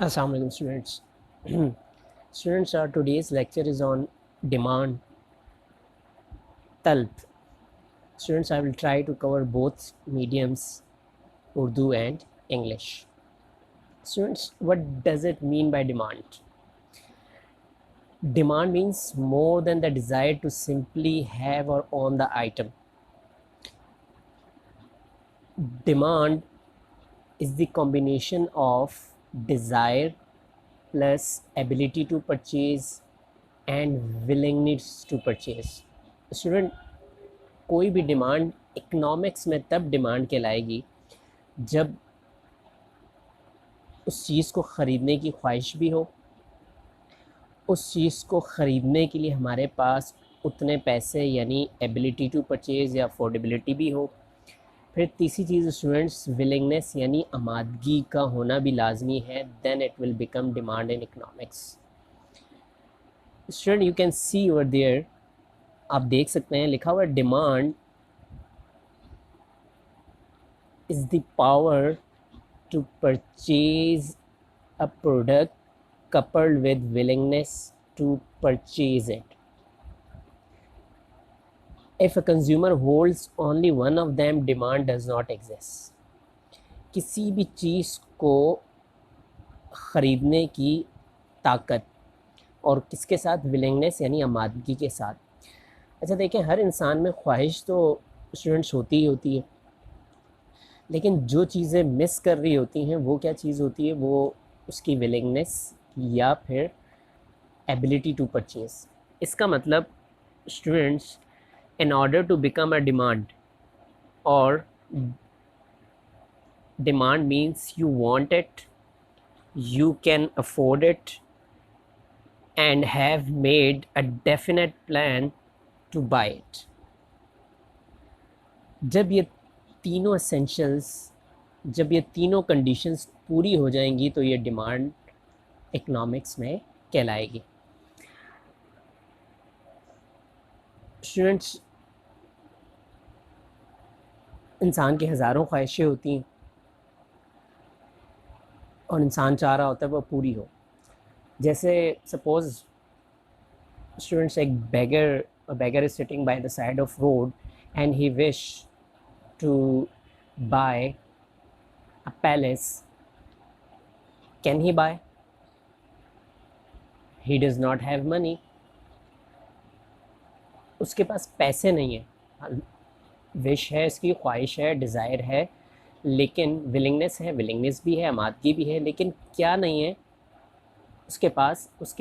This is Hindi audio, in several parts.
Assalamu alaikum students. Students, our today's lecture is on demand talb. Students, I will try to cover both mediums, Urdu and English. Students, what does it mean by demand? Demand means more than the desire to simply have or own the item. Demand is the combination of desire plus ability to purchase and willingness to purchase. Student, कोई भी डिमांड इकोनॉमिक्स में तब डिमांड कहलाएगी जब उस चीज़ को ख़रीदने की ख्वाहिश भी हो, उस चीज़ को ख़रीदने के लिए हमारे पास उतने पैसे यानी एबिलिटी टू परचेज़ या अफोर्डेबिलिटी भी हो। फिर तीसरी चीज़ स्टूडेंट्स विलिंगनेस यानी आमादगी का होना भी लाजमी है, then it will become demand in economics. Student you can see over there, आप देख सकते हैं लिखा हुआ demand is the power to purchase a product coupled with willingness to purchase it. If a consumer holds only one of them, demand does not exist. किसी भी चीज़ को ख़रीदने की ताकत और किसके साथ, विलिंगनेस यानी आमादगी के साथ। अच्छा देखें, हर इंसान में ख्वाहिश तो स्टूडेंट्स होती ही होती है, लेकिन जो चीज़ें मिस कर रही होती हैं वो क्या चीज़ होती है, वो उसकी विलिंगनेस या फिर एबिलिटी टू परचेज। इसका मतलब students, in order to become a demand, और demand means you want it, you can afford it and have made a definite plan to buy it. जब ये तीनों एसेंशियल्स, जब ये तीनों कंडीशंस पूरी हो जाएंगी तो ये डिमांड इकोनॉमिक्स में कहलाएगी। स्टूडेंट्स, इंसान की हज़ारों ख्वाहिशें होती हैं और इंसान चाह रहा होता है वो पूरी हो। जैसे सपोज़ स्टूडेंट्स, एक beggar is sitting by the side of road and he wish to buy a palace. Can he buy? He does not have money. उसके पास पैसे नहीं है। विश है, इसकी ख्वाहिश है, डिज़ायर है, लेकिन विलिंगनेस है, विलिंगनेस भी है, आमादगी भी है, लेकिन क्या नहीं है उसके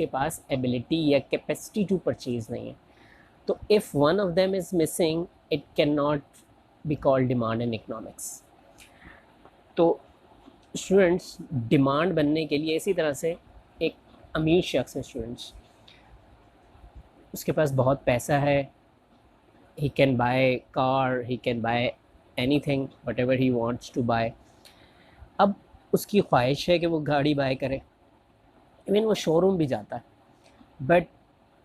पास एबिलिटी या कैपेसिटी टू परचेज नहीं है। तो if one of them is missing, it can not be called demand in economics. तो स्टूडेंट्स, डिमांड बनने के लिए इसी तरह से एक अमीर शख्स है स्टूडेंट्स, उसके पास बहुत पैसा है, he can buy car, he can buy anything whatever he wants to buy. अब उसकी ख्वाहिश है कि वो गाड़ी बाय करे, इवन वो शोरूम भी जाता है, बट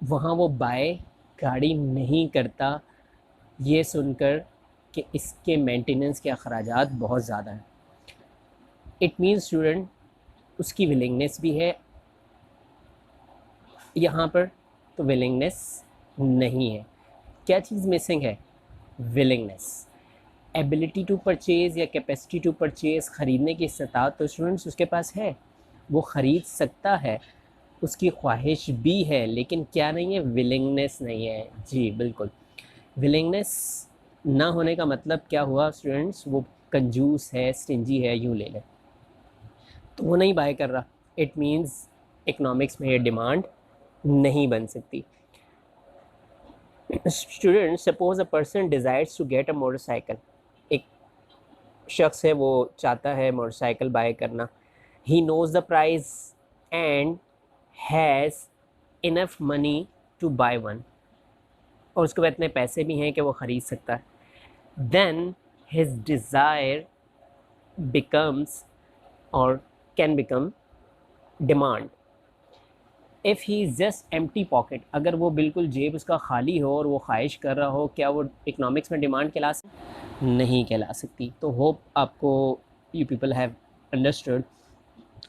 वहाँ वो बाय गाड़ी नहीं करता ये सुनकर कि इसके मेंटेनेंस के अखराजात बहुत ज़्यादा हैं। इट मीन्स स्टूडेंट, उसकी विलिंगनेस भी है यहाँ पर, तो विलिंगनेस नहीं है। क्या चीज़ मिसिंग है? विलिंगनेस। एबिलिटी टू परचेज़ या कैपेसिटी टू परचेज़, ख़रीदने की इस्तात तो स्टूडेंट्स उसके पास है, वो ख़रीद सकता है, उसकी ख्वाहिश भी है, लेकिन क्या नहीं है? विलिंगनेस नहीं है। जी बिल्कुल, विलिंगनेस ना होने का मतलब क्या हुआ स्टूडेंट्स? वो कंजूस है, स्टिंजी है, यूँ ले लें, तो वो नहीं बाय कर रहा। इट मीन्स इकोनॉमिक्स में ये डिमांड नहीं बन सकती। Student, suppose a person desires to get a motorcycle, एक शख्स है वो चाहता है मोटरसाइकिल बाय करना। He knows the price and has enough money to buy one, और उसके बाद इतने पैसे भी हैं कि वो ख़रीद सकता है। देन हिज डिज़ायर बिकम्स और can become demand. If he is just empty pocket, अगर वो बिल्कुल जेब उसका खाली हो और वो ख्वाहिश कर रहा हो, क्या वो इकोनॉमिक्स में डिमांड कहला सकती? नहीं कहला सकती। तो होप आपको यू पीपल हैव अंडरस्टूड